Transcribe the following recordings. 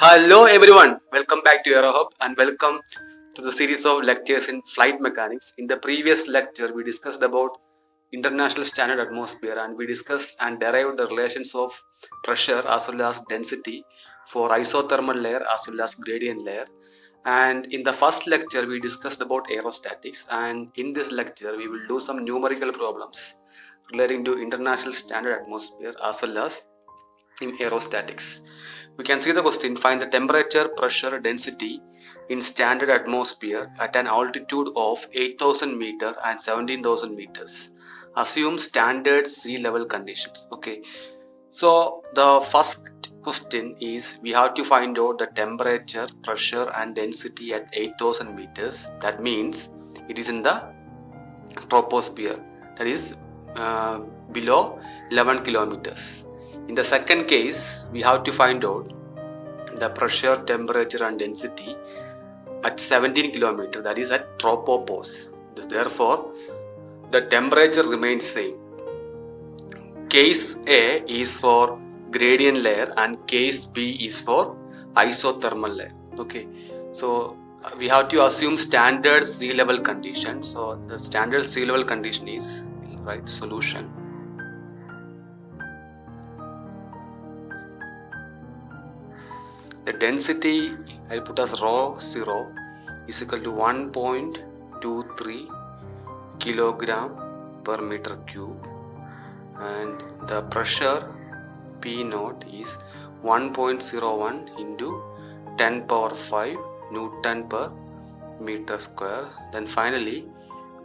Hello everyone, welcome back to AeroHub and welcome to the series of lectures in flight mechanics. In the previous lecture, we discussed about international standard atmosphere and we discussed and derived the relations of pressure as well as density for isothermal layer as well as gradient layer. And in the first lecture, we discussed about aerostatics, and in this lecture, we will do some numerical problems relating to international standard atmosphere as well as in aerostatics. We can see the question: find the temperature, pressure, density in standard atmosphere at an altitude of 8,000 meter and 17,000 meters. Assume standard sea level conditions. Okay, so the first question is we have to find out the temperature, pressure, and density at 8,000 meters. That means it is in the troposphere, that is below 11 kilometers. In the second case, we have to find out the pressure, temperature and density at 17 kilometers, that is at tropopause. Therefore, the temperature remains same. Case A is for gradient layer and case B is for isothermal layer. Okay, so we have to assume standard sea level condition. So the standard sea level condition is, right, solution. The density I'll put as rho 0 is equal to 1.23 kilogram per meter cube, and the pressure P naught is 1.01 into 10 power 5 Newton per meter square. Then finally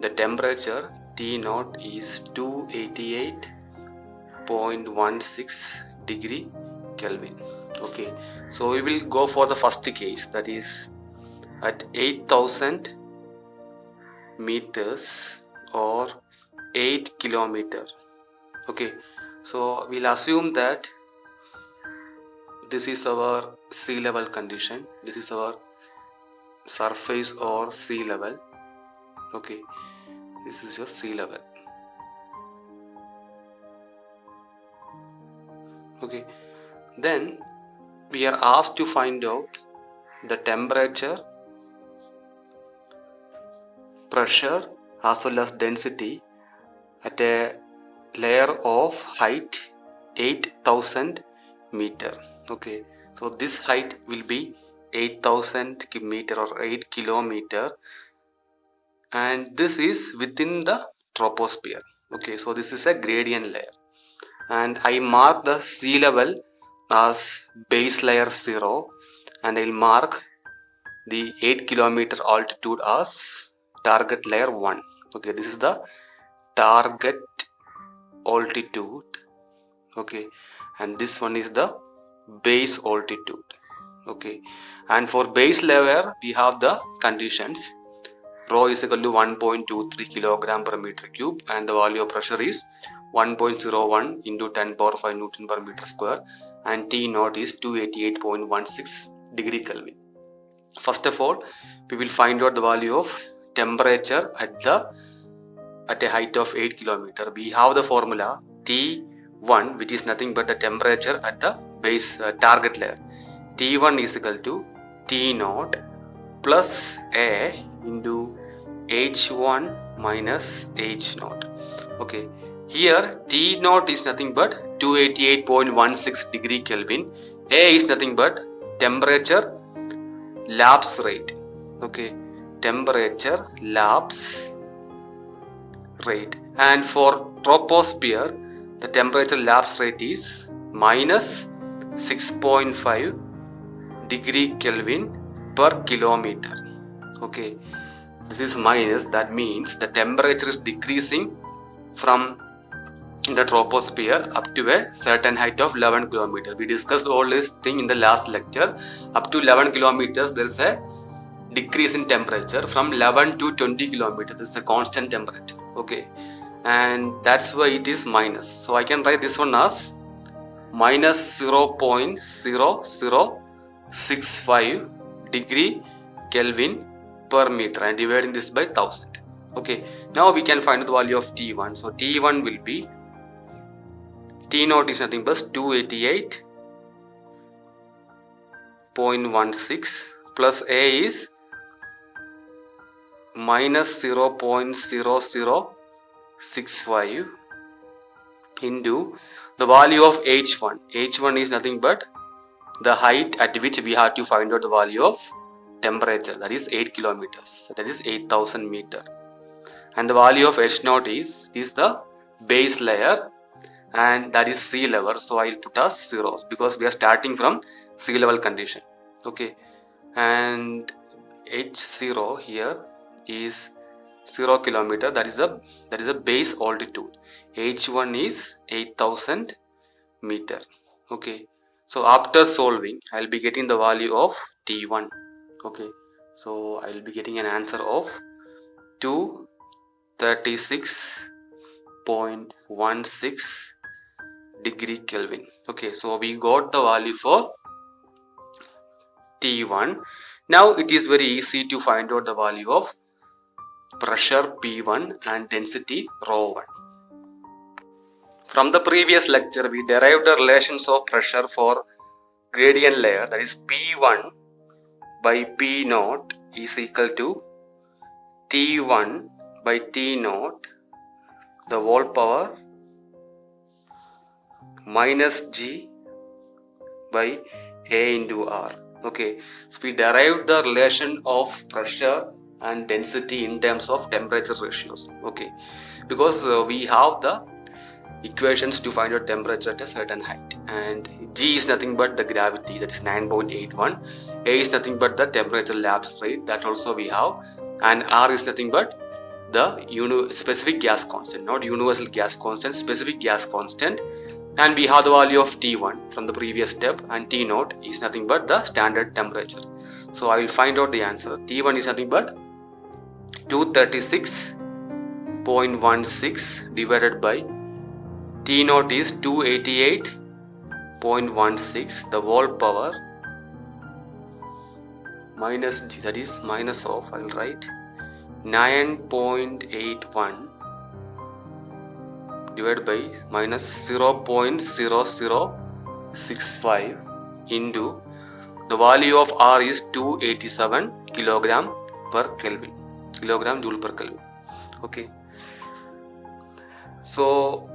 the temperature T naught is 288.16 degree Kelvin. Okay, so we will go for the first case, that is at 8,000 meters or 8 kilometer. Okay, so we'll assume that this is our sea level condition, this is our surface or sea level. Okay, this is your sea level. Okay, then we are asked to find out the temperature, pressure as well as density at a layer of height 8,000 meter. Okay, so this height will be 8,000 meter or 8 kilometer, and this is within the troposphere. Okay, so this is a gradient layer, and I mark the sea level as base layer 0, and I'll mark the 8 kilometer altitude as target layer 1. Okay, this is the target altitude. Okay, and this one is the base altitude. Okay, and for base layer we have the conditions: rho is equal to 1.23 kilogram per meter cube, and the value of pressure is 1.01 into 10 power 5 Newton per meter square, and T naught is 288.16 degree Kelvin. First of all, we will find out the value of temperature at a height of 8 kilometer. We have the formula T1, which is nothing but the temperature at the base target layer. T1 is equal to T naught plus A into H1 minus H naught. Okay, here T naught is nothing but 288.16 degree Kelvin. A is nothing but temperature lapse rate. Okay, temperature lapse rate, and for troposphere the temperature lapse rate is minus 6.5 degree Kelvin per kilometer. Okay, this is minus, that means the temperature is decreasing from the troposphere up to a certain height of 11 kilometers. We discussed all this thing in the last lecture. Up to 11 kilometers there is a decrease in temperature. From 11 to 20 kilometers this is a constant temperature. Okay, and that's why it is minus. So I can write this one as minus 0.0065 degree Kelvin per meter, and dividing this by 1000. Okay, now we can find the value of T1. So T1 will be, T naught is nothing but 288 0.16 plus A is minus 0.0065 into the value of h1. h1 is nothing but the height at which we have to find out the value of temperature, that is 8 kilometers, that is 8000 meter, and the value of h0 is the base layer, and that is sea level, so I will put as 0 because we are starting from sea level condition. Okay, and h0 here is 0 kilometer, that is a base altitude. h1 is 8000 meter. Okay, so after solving I will be getting the value of t1. Okay, so I will be getting an answer of 236.16 degree Kelvin. Okay, so we got the value for T1. Now it is very easy to find out the value of pressure P1 and density ρ1. From the previous lecture, we derived the relations of pressure for gradient layer, that is P1 by P0 is equal to T1 by T0 the whole power minus G by A into R. Okay, so we derived the relation of pressure and density in terms of temperature ratios. Okay, because we have the equations to find out temperature at a certain height, and G is nothing but the gravity, that is 9.81. A is nothing but the temperature lapse rate, that also we have, and R is nothing but the specific gas constant, not universal gas constant, specific gas constant. And we have the value of T1 from the previous step, and T0 is nothing but the standard temperature. So I will find out the answer. T1 is nothing but 236.16 divided by T0 is 288.16, the whole power minus G, that is minus of, I will write 9.81 divided by minus 0.0065 into the value of R is 287 kilogram per Kelvin, kilogram joule per Kelvin. Okay, so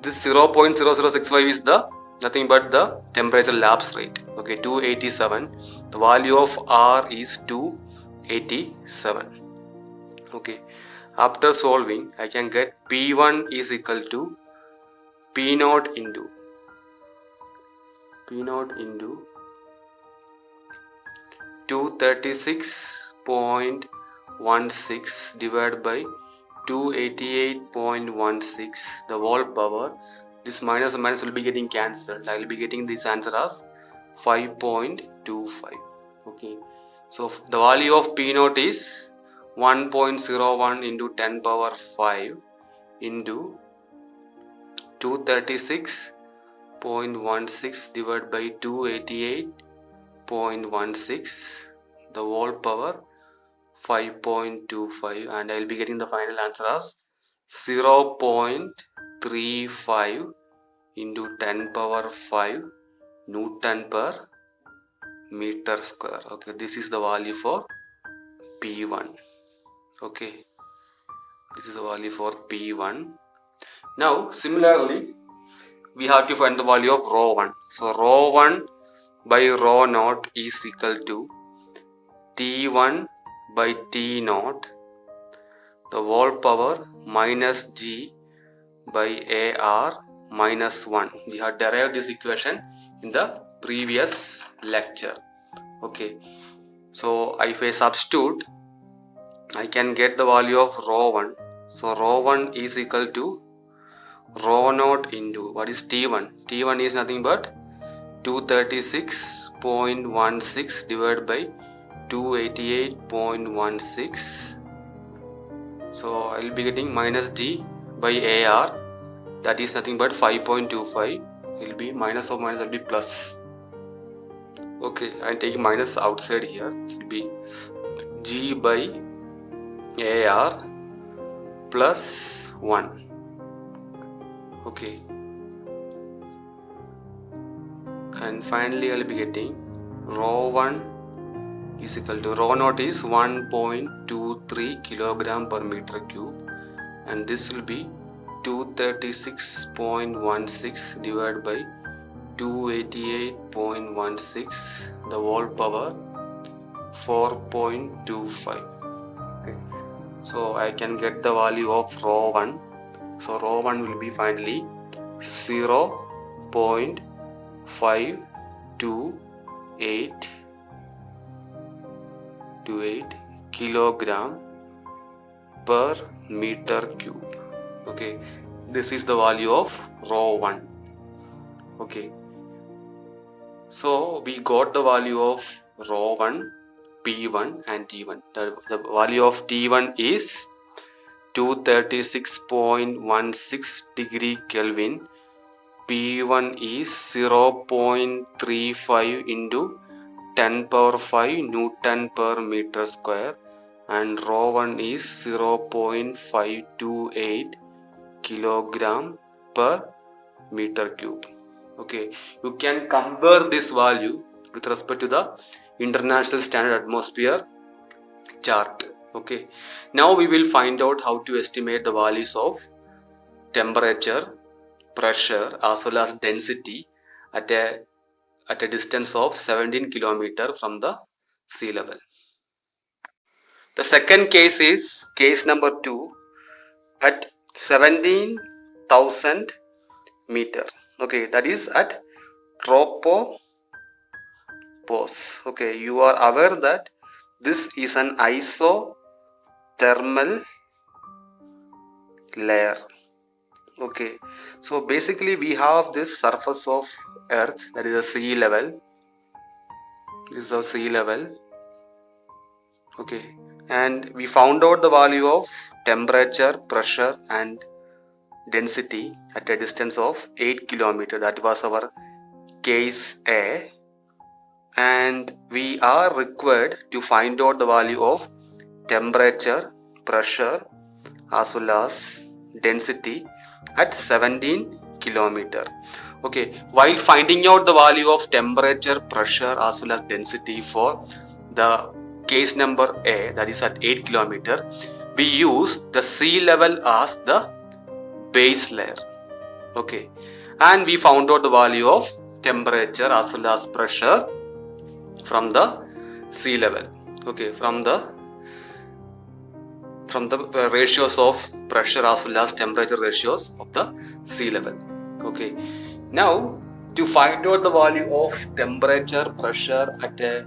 this 0.0065 is the nothing but the temperature lapse rate. Okay, 287, the value of R is 287. Okay, after solving I can get P1 is equal to P0 into 236.16 divided by 288.16 the whole power. This minus and minus will be getting cancelled. I will be getting this answer as 5.25. Okay, so the value of P0 is 1.01 into 10 power 5 into 236.16 divided by 288.16 the whole power 5.25, and I will be getting the final answer as 0.35 into 10 power 5 Newton per meter square. Okay, this is the value for P1. Okay, this is the value for P1. Now similarly we have to find the value of ρ1. So ρ1 by ρ0 is equal to T1 by T0 the whole power minus G by AR minus 1. We have derived this equation in the previous lecture. Okay, so if I substitute I can get the value of ρ1. So ρ1 is equal to ρ0 into what is T1. T1 is nothing but 236.16 divided by 288.16. So I will be getting minus G by AR, that is nothing but 5.25. It will be minus of minus will be plus. Okay, I am taking minus outside here. It will be G by AR plus 1. Okay, and finally I will be getting rho 1 is equal to rho naught is 1.23 kilogram per meter cube, and this will be 236.16 divided by 288.16, the whole power 4.25. Okay, so I can get the value of rho 1. So rho 1 will be finally 0.528 kilogram per meter cube. Okay, this is the value of rho 1. Okay, so we got the value of rho 1, P1 and T1. The value of T1 is 236.16 degree Kelvin. P1 is 0.35 into 10 power 5 Newton per meter square, and rho 1 is 0.528 kilogram per meter cube. Okay, you can compare this value with respect to the International Standard Atmosphere chart. Okay, now we will find out how to estimate the values of temperature, pressure as well as density at a distance of 17 km from the sea level. The second case is case number 2 at 17,000 meter. Okay, that is at tropopause. Okay, you are aware that this is an isothermal layer. Okay, so basically we have this surface of earth, that is the sea level. This is the sea level. Okay, and we found out the value of temperature, pressure and density at a distance of 8 km. That was our case A, and we are required to find out the value of temperature, pressure as well as density at 17 km. Okay, while finding out the value of temperature, pressure as well as density for the case number A, that is at 8 km, we use the sea level as the base layer. Okay, and we found out the value of temperature as well as pressure from the sea level. Okay, from the ratios of pressure as well as temperature ratios of the sea level. Okay, now to find out the value of temperature, pressure at a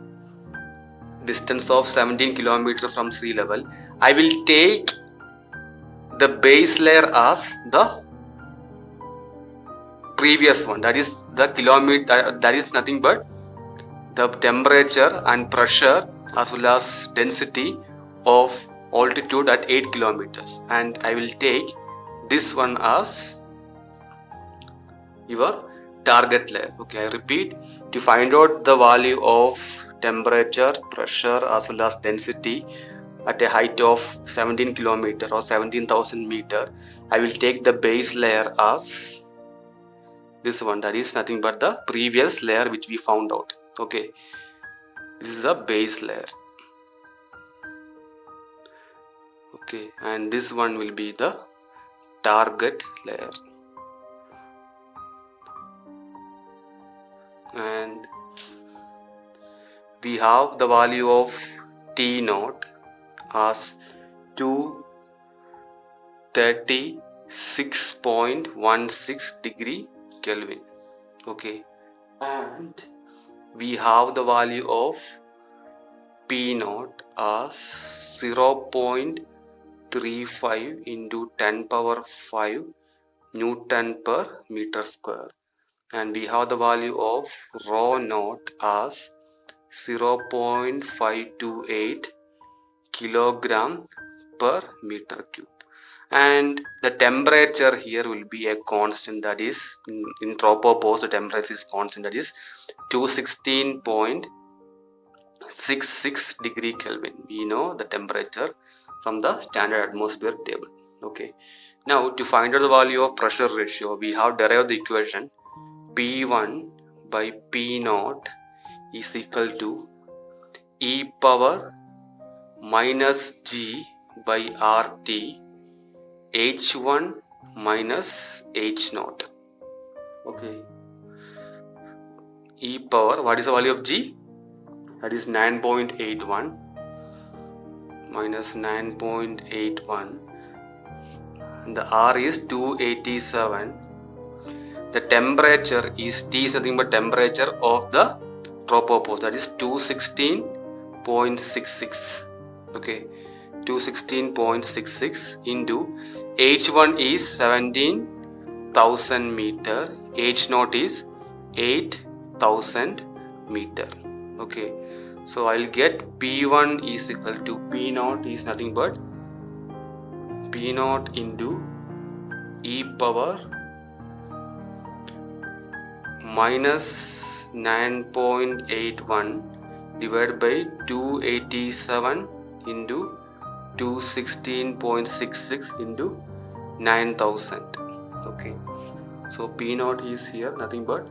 distance of 17 km from sea level, I will take the base layer as the previous one, that is the kilometer, that is nothing but the temperature and pressure as well as density of altitude at 8 kilometers, and I will take this one as your target layer. Okay, I repeat, to find out the value of temperature, pressure as well as density at a height of 17 km or 17,000 meter, I will take the base layer as this one, that is nothing but the previous layer which we found out. Okay, this is the base layer. Okay, and this one will be the target layer, and we have the value of T naught as 236.16 degree Kelvin. Okay, and we have the value of P naught as 0.35 into 10 power 5 Newton per meter square, and we have the value of rho naught as 0.528 kilogram per meter cube, and the temperature here will be a constant, that is in tropopause the temperature is constant, that is 216.66 degree Kelvin. We know the temperature from the standard atmosphere table. Okay, now to find out the value of pressure ratio, we have derived the equation P1 by P naught is equal to e power minus g by RT h1 minus h0. Okay, e power, what is the value of g? That is 9.81 minus 9.81, and the R is 287. The temperature is T is nothing but temperature of the tropopause, that is 216.66. okay, 216.66 into H1 is 17,000 meter, H0 is 8,000 meter. Okay, so I'll get P1 is equal to P0 is nothing but P0 into e power minus 9.81 divided by 287 into 216.66 into 9,000. Okay, so P0 is here nothing but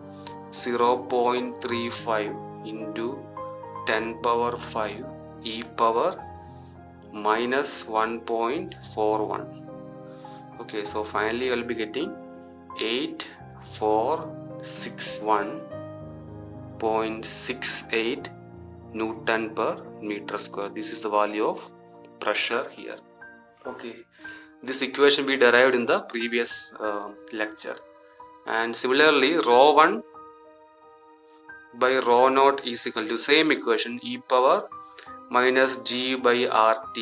0.35 into 10 power 5 e power minus 1.41. okay, so finally I'll be getting 8461.68 Newton per meter square. This is the value of pressure here. Okay, this equation we derived in the previous lecture, and similarly rho 1 by rho naught is equal to same equation, e power minus g by RT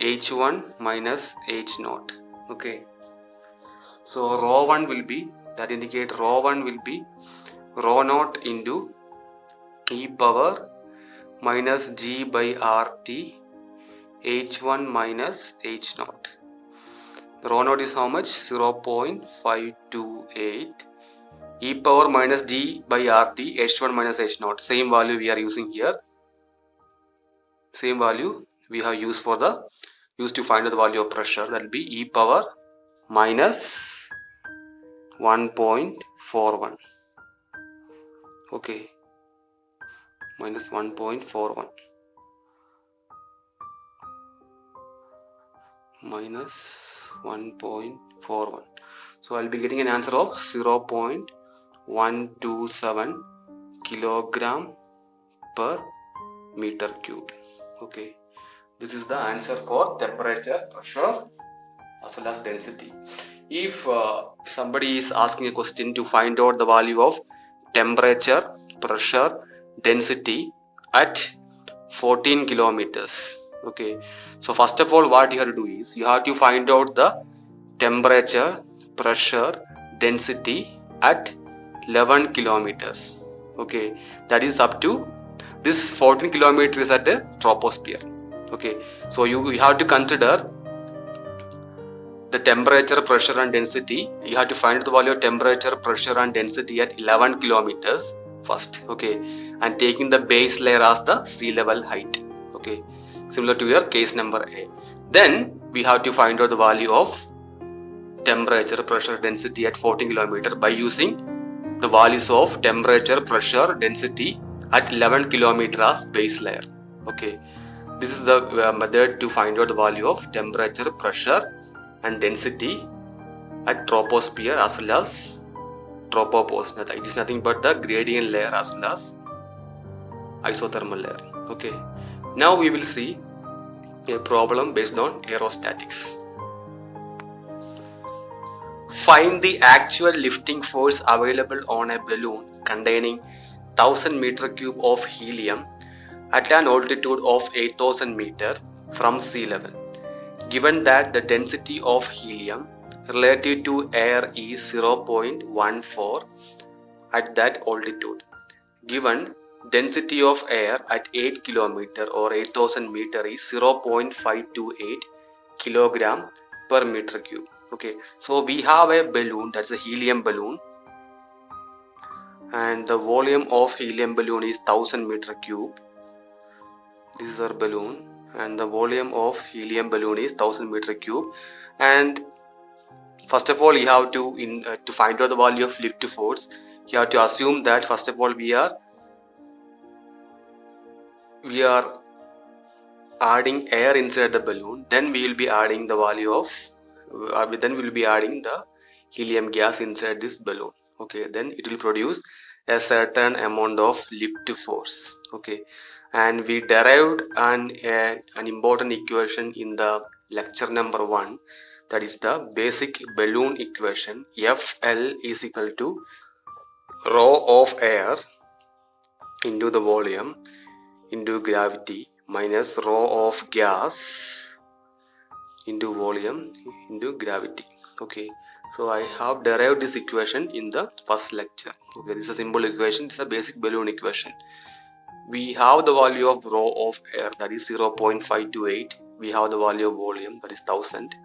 h1 minus h0. okay, so rho 1 will be, that indicate rho 1 will be rho naught into e power minus g by RT h1 minus h0. Rho naught is how much? 0.528 e power minus g by RT h1 minus h0. Same value we are using here. Same value we have used for the to find out the value of pressure. That will be e power minus 1.41. okay, minus 1.41 minus 1.41. so I'll be getting an answer of 0.127 kilogram per meter cube. okay, this is the answer for temperature, pressure as well as density. If somebody is asking a question to find out the value of temperature, pressure, density at 14 kilometers. okay, so first of all what you have to do is you have to find out the temperature, pressure, density at 11 kilometers. okay, that is up to this 14 kilometers at the troposphere. okay, so you have to consider the temperature, pressure and density. You have to find the value of temperature, pressure and density at 11 kilometers first. okay, and taking the base layer as the sea level height. okay, similar to your case number A. Then we have to find out the value of temperature, pressure, density at 14 kilometers by using the values of temperature, pressure, density at 11 kilometers as base layer. okay, this is the method to find out the value of temperature, pressure and density at troposphere as well as tropopause. It is nothing but the gradient layer as well as isothermal layer. okay, now we will see a problem based on aerostatics. Find the actual lifting force available on a balloon containing 1000 meter cube of helium at an altitude of 8000 meter from sea level. Given that the density of helium relative to air is 0.14 at that altitude. Given density of air at 8 km or 8000 meter is 0.528 kilogram per meter cube. okay, so we have a balloon, that's a helium balloon, and the volume of helium balloon is 1000 meter cube. This is our balloon and the volume of helium balloon is 1000 meter cube. And first of all you have to find out the value of lift force, you have to assume that first of all we are we are adding air inside the balloon, then we will be adding the value of then we will be adding the helium gas inside this balloon. Okay, then it will produce a certain amount of lift force. Okay, and we derived an important equation in the lecture number 1, that is the basic balloon equation. FL is equal to rho of air into the volume into gravity minus rho of gas into volume into gravity. Okay, so I have derived this equation in the first lecture. Okay, this is a simple equation. It's a basic balloon equation. We have the value of rho of air, that is 0.528. We have the value of volume, that is 1000,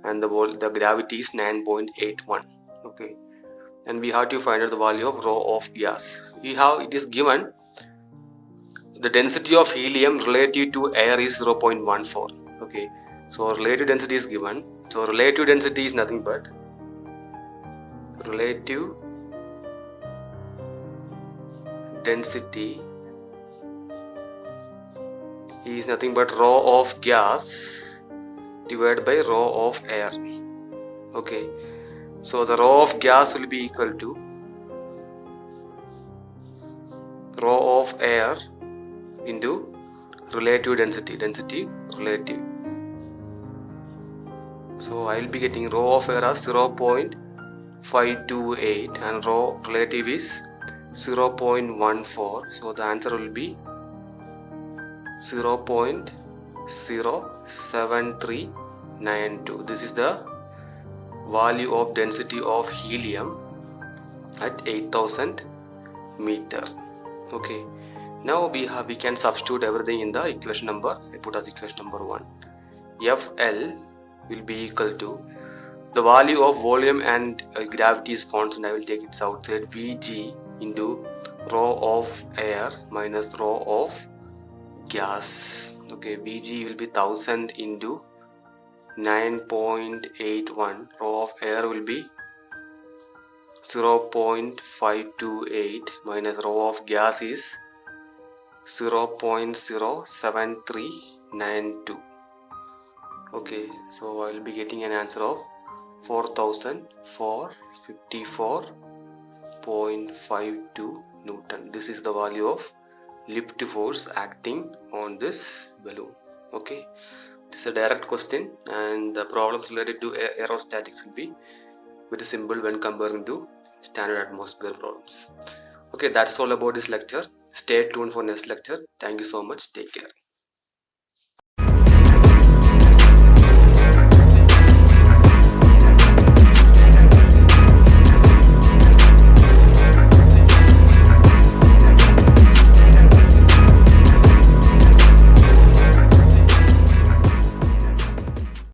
and the gravity is 9.81. Okay, and we have to find out the value of rho of gas. It is given the density of helium relative to air is 0.14. Okay, so relative density is given. So relative density is nothing but relative density is nothing but rho of gas divided by rho of air. Okay, so the rho of gas will be equal to rho of air into relative density relative. So I will be getting rho of air as 0.528 and rho relative is 0.14. So the answer will be 0.07392. This is the value of density of helium at 8000 meter. Okay, now we can substitute everything in the equation number. I put as equation number 1. FL will be equal to the value of volume and gravity is constant. I will take it outside. Vg into rho of air minus rho of gas. Okay, Vg will be 1000 into 9.81. Rho of air will be 0.528 minus rho of gas is 0.07392. Okay, so I will be getting an answer of 4454.52 Newton. This is the value of lift force acting on this balloon. Okay, this is a direct question, and the problems related to aerostatics will be very simple when comparing to standard atmosphere problems. Okay, that's all about this lecture. Stay tuned for next lecture. Thank you so much. Take care.